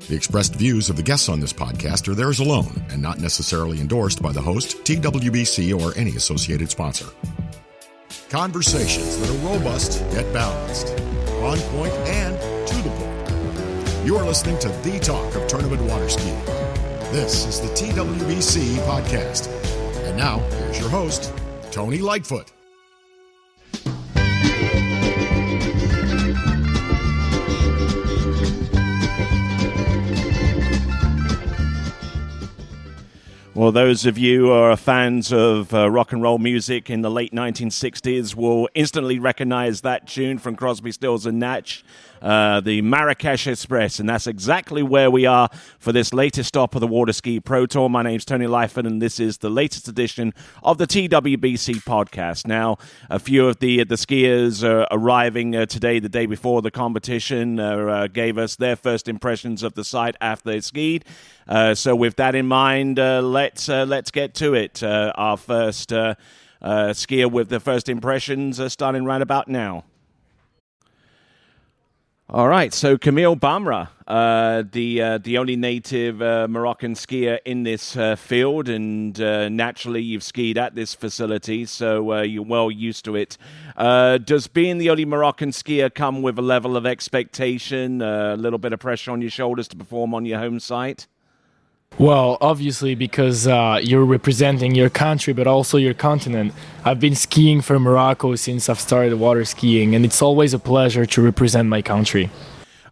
The expressed views of the guests on this podcast are theirs alone and not necessarily endorsed by the host, TWBC, or any associated sponsor. Conversations that are robust yet balanced, on point and to the point. You are listening to the talk of tournament water skiing. This is the TWBC Podcast. And now, here's your host, Tony Lightfoot. Well, those of you who are fans of rock and roll music in the late 1960s will instantly recognize that tune from Crosby, Stills and Nash, the Marrakech Express, and that's exactly where we are for this latest stop of the Water Ski Pro Tour. My name's Tony Lightfoot, and this is the latest edition of the TWBC Podcast. Now, a few of the skiers are arriving today, the day before the competition, gave us their first impressions of the site after they skied. So with that in mind, let's get to it. Our first skier with the first impressions starting right about now. All right, so Camille Bamra, the only native Moroccan skier in this field, and naturally you've skied at this facility, so you're well used to it. Does being the only Moroccan skier come with a level of expectation, a little bit of pressure on your shoulders to perform on your home site? Well, obviously, because you're representing your country, but also your continent. I've been skiing for Morocco since I've started water skiing, and it's always a pleasure to represent my country.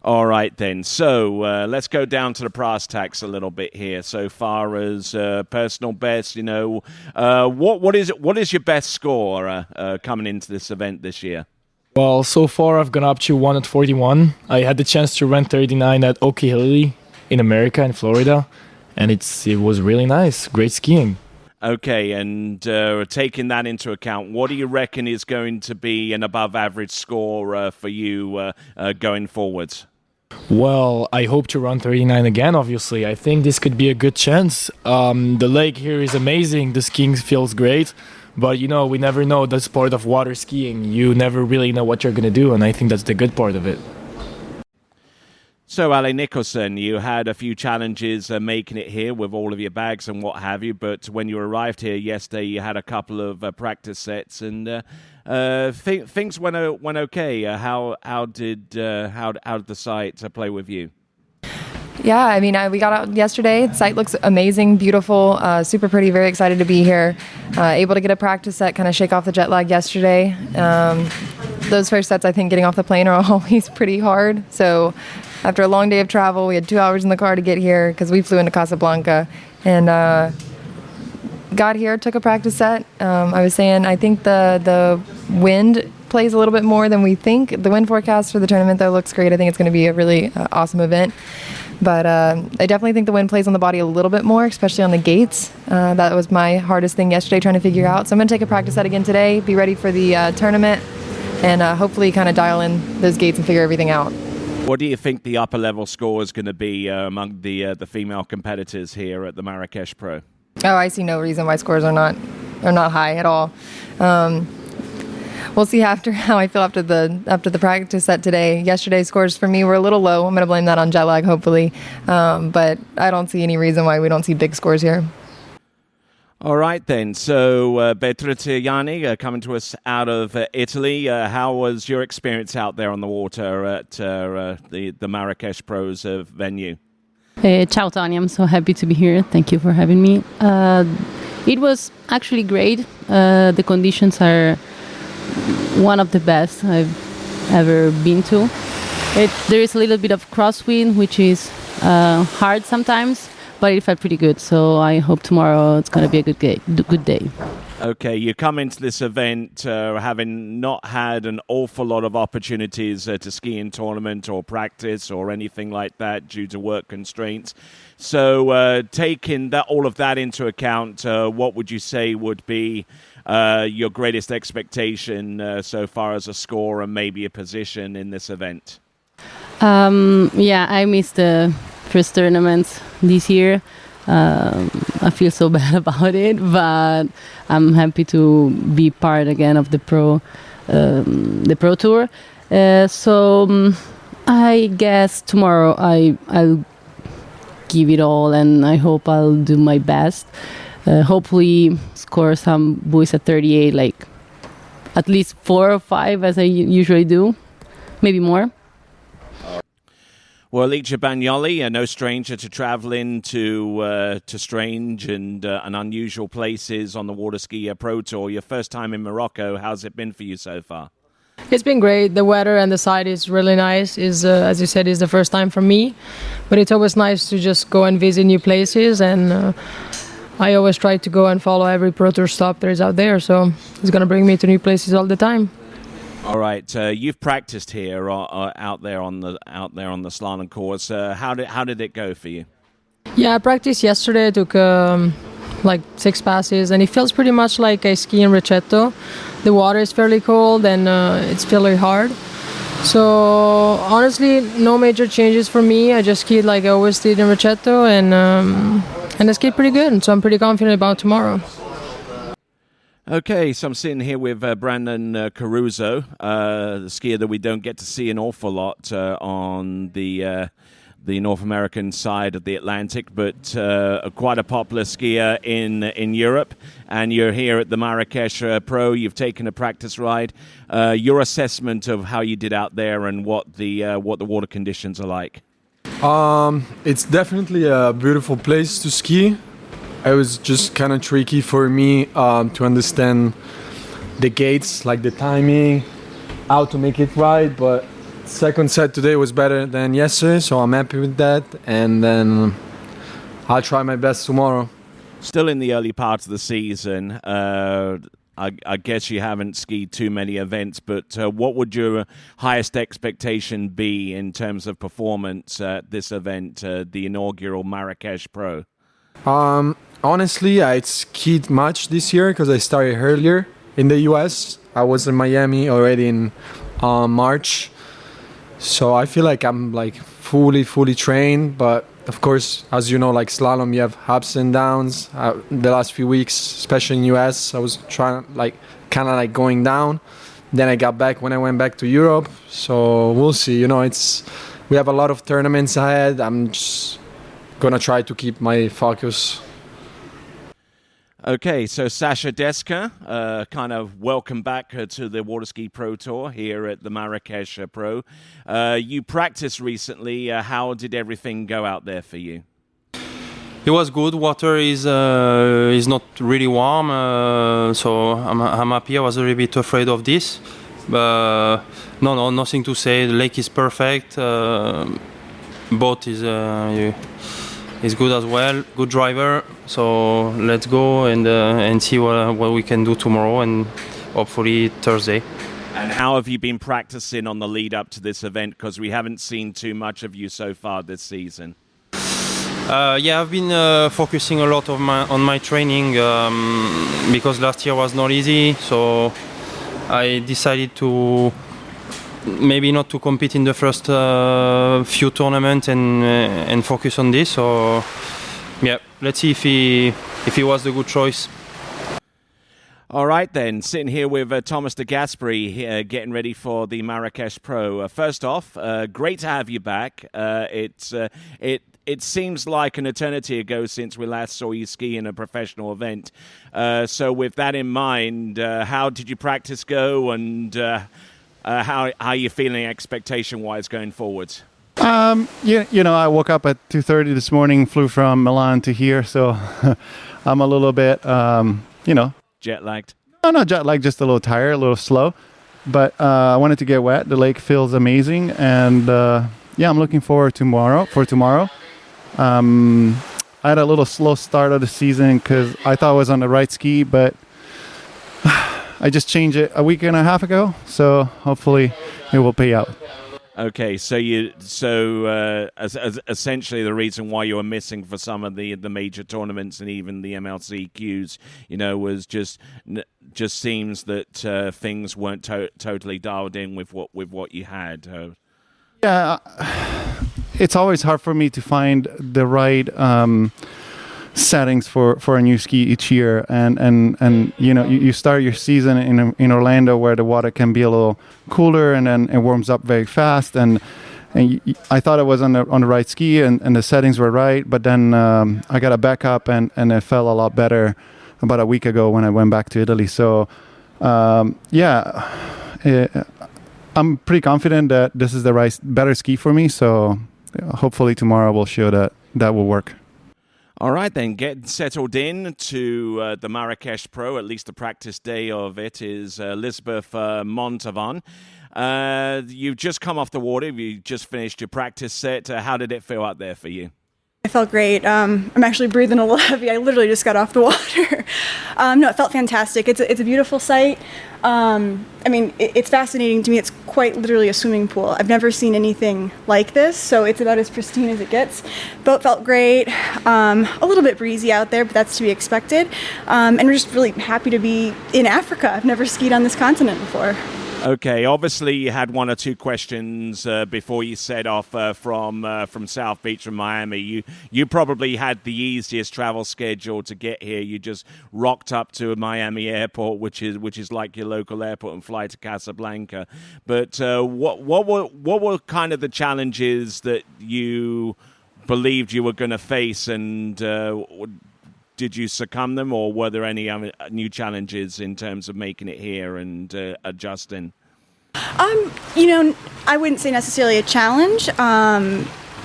All right, then. So let's go down to the brass tacks a little bit here. So far as personal best, what is your best score coming into this event this year? Well, so far I've gone up to 1 at 41. I had the chance to run 39 at Oklahoma in America, in Florida. And it was really nice. Great skiing. Okay, and taking that into account, what do you reckon is going to be an above-average score for you going forwards? Well, I hope to run 39 again, obviously. I think this could be a good chance. The lake here is amazing. The skiing feels great. But, we never know. That's part of water skiing. You never really know what you're going to do, and I think that's the good part of it. So, Ale Nicholson, you had a few challenges making it here with all of your bags and what have you, but when you arrived here yesterday, you had a couple of practice sets, and things went okay. How did the site play with you? Yeah, I mean, we got out yesterday. The site looks amazing, beautiful, super pretty, very excited to be here. Able to get a practice set, kind of shake off the jet lag yesterday. Those first sets, I think, getting off the plane are always pretty hard, so after a long day of travel, we had 2 hours in the car to get here because we flew into Casablanca and got here, took a practice set. I was saying I think the wind plays a little bit more than we think. The wind forecast for the tournament, though, looks great. I think it's going to be a really awesome event. But I definitely think the wind plays on the body a little bit more, especially on the gates. That was my hardest thing yesterday, trying to figure out. So I'm going to take a practice set again today, be ready for the tournament, and hopefully kind of dial in those gates and figure everything out. What do you think the upper level score is going to be among the female competitors here at the Marrakech Pro? Oh, I see no reason why scores are not high at all. We'll see how I feel after the practice set today. Yesterday's scores for me were a little low. I'm going to blame that on jet lag, hopefully. But I don't see any reason why we don't see big scores here. All right, then. So, Betritiani, coming to us out of Italy. How was your experience out there on the water at the Marrakech Pro's venue? Ciao, Tony. I'm so happy to be here. Thank you for having me. It was actually great. The conditions are one of the best I've ever been to. There is a little bit of crosswind, which is hard sometimes, but it felt pretty good. So I hope tomorrow it's going to be a good day. Okay, you come into this event having not had an awful lot of opportunities to ski in tournament or practice or anything like that due to work constraints. So taking all of that into account, what would you say would be your greatest expectation so far as a score and maybe a position in this event? I missed the first tournament this year. I feel so bad about it, but I'm happy to be part again of the Pro Tour. So I guess tomorrow I'll give it all, and I hope I'll do my best. Hopefully score some buoys at 38, like at least 4 or 5 as I usually do, maybe more. Well, Alicia Bagnoli, no stranger to traveling to strange and unusual places on the Water Ski Pro Tour. Your first time in Morocco, how's it been for you so far? It's been great. The weather and the site is really nice. As you said, is the first time for me, but it's always nice to just go and visit new places, and I always try to go and follow every Pro Tour stop there is out there, so it's going to bring me to new places all the time. All right, you've practiced here out there on the slalom course. How did it go for you? Yeah, I practiced yesterday. I took like 6 passes, and it feels pretty much like I ski in Recetto. The water is fairly cold, and it's fairly hard. So honestly, no major changes for me. I just skied like I always did in Recetto, and I skied pretty good. So I'm pretty confident about tomorrow. Okay, so I'm sitting here with Brandon Caruso, the skier that we don't get to see an awful lot on the North American side of the Atlantic, but quite a popular skier in Europe. And you're here at the Marrakech Pro. You've taken a practice ride. Your assessment of how you did out there and what the water conditions are like? It's definitely a beautiful place to ski. It was just kind of tricky for me to understand the gates, like the timing, how to make it right, but second set today was better than yesterday, so I'm happy with that, and then I'll try my best tomorrow. Still in the early part of the season, I guess you haven't skied too many events, but what would your highest expectation be in terms of performance at this event, the inaugural Marrakech Pro? Honestly, I skied much this year because I started earlier in the US. I was in Miami already in March. So I feel like I'm like fully trained, but of course, as you know, like slalom, you have ups and downs. The last few weeks, especially in US, I was trying kind of going down. Then I got back when I went back to Europe. So we'll see. You know, we have a lot of tournaments ahead. I'm just gonna try to keep my focus. Okay, so Sasha Deska, kind of welcome back to the Water Ski Pro Tour here at the Marrakech Pro. You practiced recently. How did everything go out there for you? It was good. Water is not really warm, so I'm happy. I was a little bit afraid of this. No, nothing to say. The lake is perfect. Boat is good as well. Good driver. So let's go and see what we can do tomorrow and hopefully Thursday. And how have you been practicing on the lead up to this event? Because we haven't seen too much of you so far this season. Yeah, I've been focusing a lot on my training because last year was not easy. So I decided to maybe not to compete in the first few tournaments and focus on this. So yeah, let's see if he was the good choice. All right, then. Sitting here with Thomas de Gasperi, getting ready for the Marrakech Pro. First off, great to have you back. It seems like an eternity ago since we last saw you ski in a professional event. So with that in mind, how did your practice go, and how are you feeling expectation-wise going forward? You know, I woke up at 2:30 this morning, flew from Milan to here, so I'm a little bit, jet-lagged? No, not jet-lagged, just a little tired, a little slow. But I wanted to get wet. The lake feels amazing, and I'm looking forward for tomorrow. I had a little slow start of the season because I thought I was on the right ski, but I just changed it a week and a half ago, so hopefully it will pay out. Okay, so essentially the reason why you were missing for some of the major tournaments and even the MLCQs, was just seems that things weren't totally dialed in with what you had. Yeah, it's always hard for me to find the right settings for a new ski each year, and you start your season in Orlando where the water can be a little cooler, and then it warms up very fast, and and I thought it was on the right ski and the settings were right, but then I got a backup and it felt a lot better about a week ago when I went back to Italy. So I'm pretty confident that this is the better ski for me. So hopefully tomorrow will show that will work. All right, then, getting settled in to the Marrakech Pro, at least the practice day of it, is Lisbeth Montavon. You've just come off the water. You just finished your practice set. How did it feel out there for you? I felt great. I'm actually breathing a little heavy. I literally just got off the water. No, it felt fantastic. It's a beautiful site. It's fascinating to me. It's quite literally a swimming pool. I've never seen anything like this, so it's about as pristine as it gets. Boat felt great. A little bit breezy out there, but that's to be expected. And we're just really happy to be in Africa. I've never skied on this continent before. Okay, obviously you had one or two questions before you set off from South Beach, from Miami. You probably had the easiest travel schedule to get here. You just rocked up to Miami Airport, which is like your local airport, and fly to Casablanca. But what were kind of the challenges that you believed you were going to face, and did you succumb them, or were there any new challenges in terms of making it here and adjusting? I wouldn't say necessarily a challenge.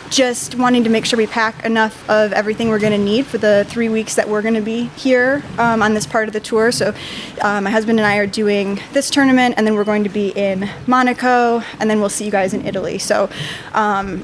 Just wanting to make sure we pack enough of everything we're going to need for the 3 weeks that we're going to be here on this part of the tour. So my husband and I are doing this tournament, and then we're going to be in Monaco, and then we'll see you guys in Italy. So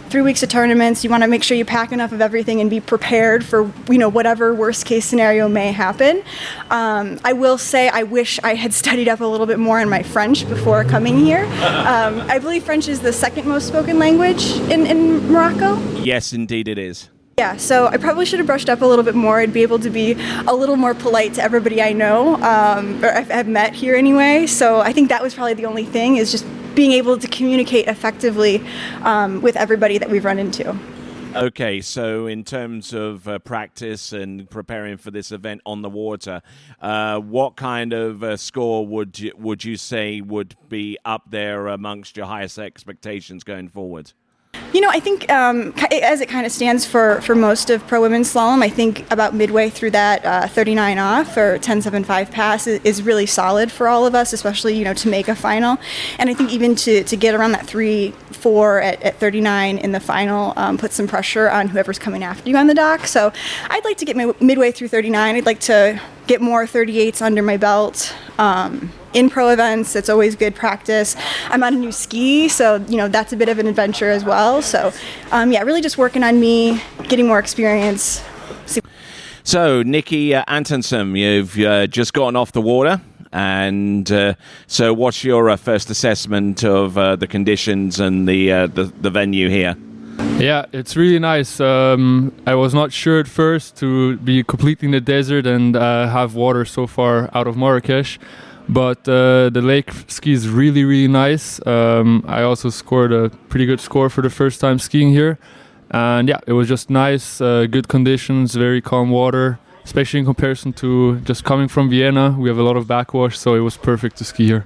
3 weeks of tournaments, you want to make sure you pack enough of everything and be prepared for whatever worst case scenario may happen. I will say I wish I had studied up a little bit more on my French before coming here. I believe French is the second most spoken language in Morocco. Yes, indeed it is. Yeah, so I probably should have brushed up a little bit more. I'd be able to be a little more polite to everybody I know, or I've met here anyway. So I think that was probably the only thing, is just being able to communicate effectively with everybody that we've run into. Okay, so in terms of practice and preparing for this event on the water, what kind of score would you say would be up there amongst your highest expectations going forward? I think as it kind of stands for most of pro women's slalom, I think about midway through that 39 off or 10.75 pass is really solid for all of us, especially, to make a final. And I think even to get around that 3-4 at 39 in the final puts some pressure on whoever's coming after you on the dock. So I'd like to get midway through 39. I'd like to get more 38s under my belt. In pro events, it's always good practice. I'm on a new ski, so that's a bit of an adventure as well. So really just working on me, getting more experience. So Nikki Antonsen, you've just gotten off the water, and so what's your first assessment of the conditions and the venue here? Yeah, it's really nice. I was not sure at first to be completely in the desert and have water so far out of Marrakech. But the lake ski is really, really nice. I also scored a pretty good score for the first time skiing here. And yeah, it was just nice, good conditions, very calm water, especially in comparison to just coming from Vienna. We have a lot of backwash, so it was perfect to ski here.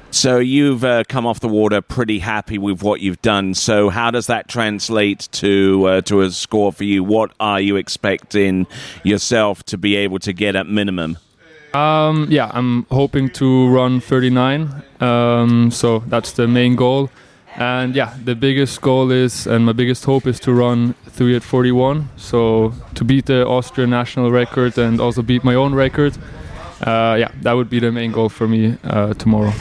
So you've come off the water pretty happy with what you've done. So how does that translate to a score for you? What are you expecting yourself to be able to get at minimum? I'm hoping to run 39, so that's the main goal. And yeah, the biggest goal is, and my biggest hope is to run 3 at 41, so to beat the Austrian national record and also beat my own record. That would be the main goal for me tomorrow.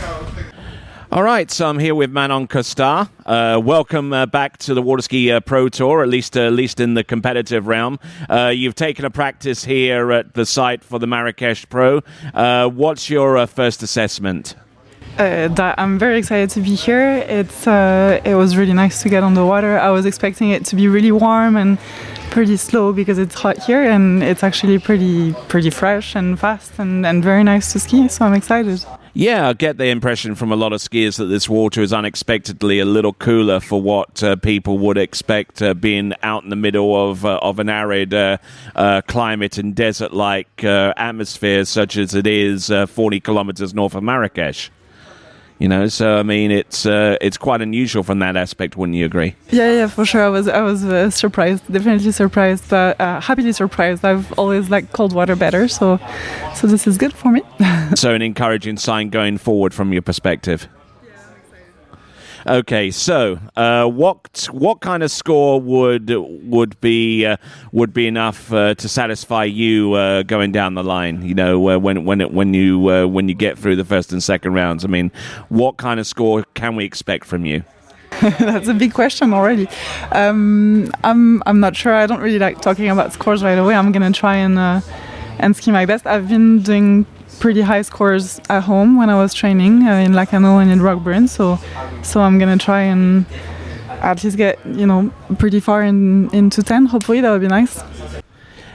All right, so I'm here with Manon Costar. Welcome back to the Waterski Pro Tour, at least in the competitive realm. You've taken a practice here at the site for the Marrakech Pro. What's your first assessment? I'm very excited to be here. It was really nice to get on the water. I was expecting it to be really warm and pretty slow because it's hot here, and it's actually pretty fresh and fast and very nice to ski, so I'm excited. Yeah, I get the impression from a lot of skiers that this water is unexpectedly a little cooler for what people would expect being out in the middle of an arid climate and desert-like atmosphere such as it is 40 kilometers north of Marrakech. So I mean, it's quite unusual from that aspect, wouldn't you agree? Yeah, for sure. I was surprised, definitely surprised, but happily surprised. I've always liked cold water better, so this is good for me. So an encouraging sign going forward from your perspective. Okay, so what kind of score would be enough to satisfy you going down the line? When you get through the first and second rounds. I mean, what kind of score can we expect from you? That's a big question already. I'm not sure. I don't really like talking about scores right away. I'm gonna try and ski my best. I've been doing pretty high scores at home when I was training in Lacanau and in Rockburn, so I'm gonna try and at least get pretty far into 10. Hopefully that would be nice.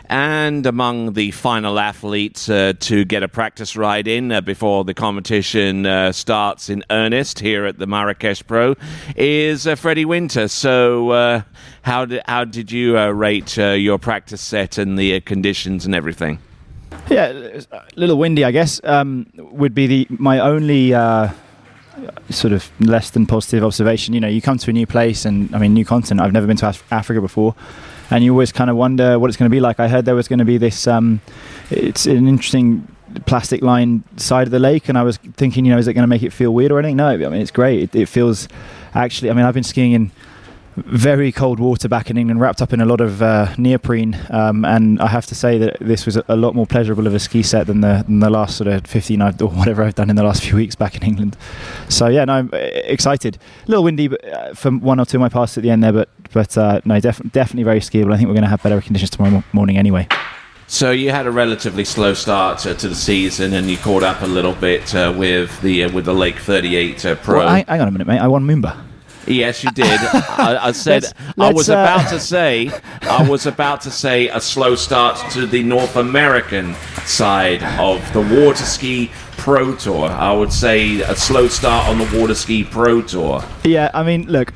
And among the final athletes to get a practice ride in before the competition starts in earnest here at the Marrakech Pro is Freddie Winter. So how did you rate your practice set and the conditions and everything? Yeah, a little windy, I guess, would be my only sort of less than positive observation. You come to a new place and, new continent. I've never been to Africa before, and you always kind of wonder what it's going to be like. I heard there was going to be this, it's an interesting plastic lined side of the lake, and I was thinking, is it going to make it feel weird or anything? No, it's great. It feels, actually, I've been skiing in very cold water back in England, wrapped up in a lot of neoprene, and I have to say that this was a lot more pleasurable of a ski set than the last sort of 15 or whatever I've done in the last few weeks back in England. So yeah, no, I'm excited. A little windy for one or two of my passes at the end there, but no, definitely very skiable. I think we're going to have better conditions tomorrow morning anyway. So you had a relatively slow start to the season, and you caught up a little bit with the Lake 38 Pro. Well, hang on a minute, mate. I won Moomba. Yes, you did. I said I was about to say a slow start to the North American side of the Water Ski Pro Tour. I would say a slow start on the Water Ski Pro Tour. Yeah, look.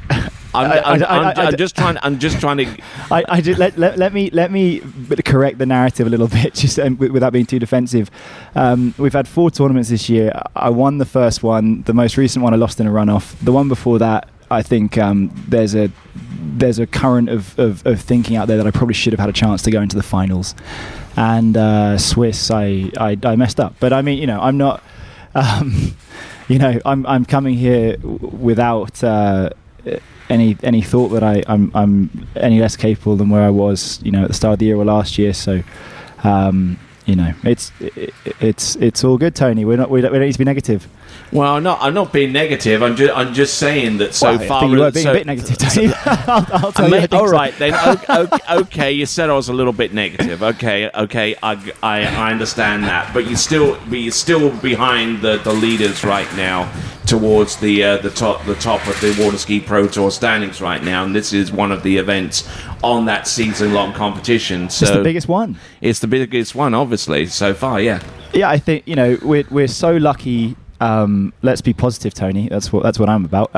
I'm just trying to. Let me correct the narrative a little bit, just without being too defensive. We've had 4 tournaments this year. I won the first one. The most recent one I lost in a runoff. The one before that, I think there's a current of thinking out there that I probably should have had a chance to go into the finals. And Swiss, I messed up. But I'm not. I'm coming here without any thought that I'm any less capable than where I was, at the start of the year or last year. So, it's all good, Tony. We don't need to be negative. Well, I'm not being negative. I'm just saying that so far. I think you were being a bit negative, Tony. I'll tell you. All right, then. Okay, you said I was a little bit negative. Okay. I understand that, but you're still behind the leaders right now towards the top of the Water Ski Pro Tour standings right now, and this is one of the events on that season-long competition. So it's the biggest one. It's the biggest one, obviously, so far. Yeah. Yeah, I think we're so lucky. Let's be positive, Tony. That's what I'm about.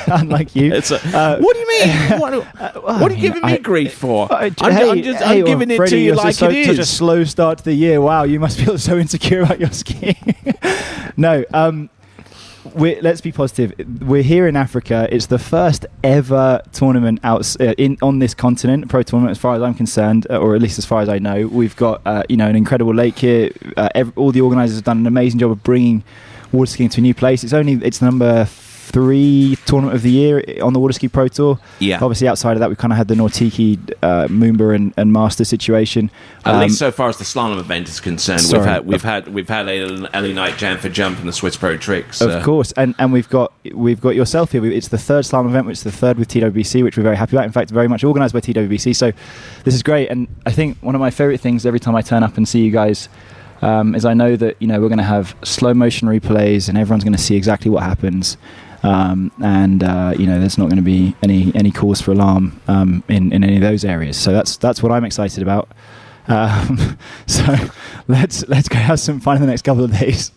Unlike you. What do you mean? What are you giving me grief for? I'm giving it to you like it is. Such a slow start to the year. Wow, you must feel so insecure about your skiing. No, let's be positive. We're here in Africa. It's the first ever tournament on this continent, pro tournament, as far as I'm concerned, or at least as far as I know. We've got an incredible lake here. All the organisers have done an amazing job of bringing water skiing to a new place. It's number 3 tournament of the year on the Water Ski Pro Tour. Yeah. Obviously, outside of that, we kind of had the Nortiki, Moomba, and Master situation. At least so far as the slalom event is concerned, we've had Ellie Knight, Jan for Jump, and the Swiss Pro Tricks. Of course, and we've got yourself here. It's the 3rd slalom event, which is the 3rd with TWBC, which we're very happy about. In fact, very much organised by TWBC. So this is great, and I think one of my favourite things every time I turn up and see you guys. Is I know that we're going to have slow motion replays and everyone's going to see exactly what happens. There's not going to be any cause for alarm in any of those areas. So that's what I'm excited about. So let's go have some fun in the next couple of days.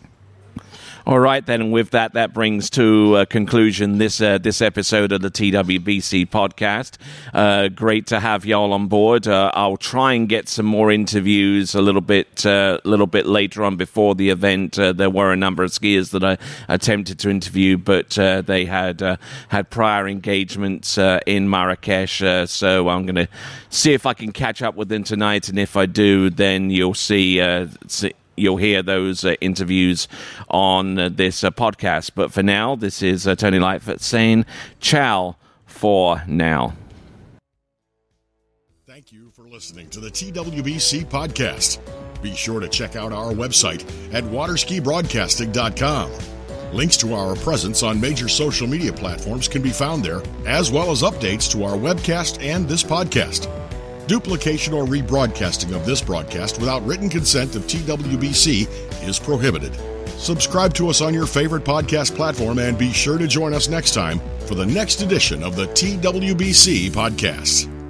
All right, then, and with that, that brings to a conclusion this episode of the TWBC podcast. Great to have y'all on board. I'll try and get some more interviews a little bit later on before the event. There were a number of skiers that I attempted to interview, but they had prior engagements in Marrakech. So I'm going to see if I can catch up with them tonight, and if I do, then you'll you'll hear those interviews on this podcast. But for now, this is Tony Lightfoot saying ciao for now. Thank you for listening to the TWBC Podcast. Be sure to check out our website at waterskibroadcasting.com. Links to our presence on major social media platforms can be found there, as well as updates to our webcast and this podcast. Duplication or rebroadcasting of this broadcast without written consent of TWBC is prohibited. Subscribe to us on your favorite podcast platform and be sure to join us next time for the next edition of the TWBC Podcast.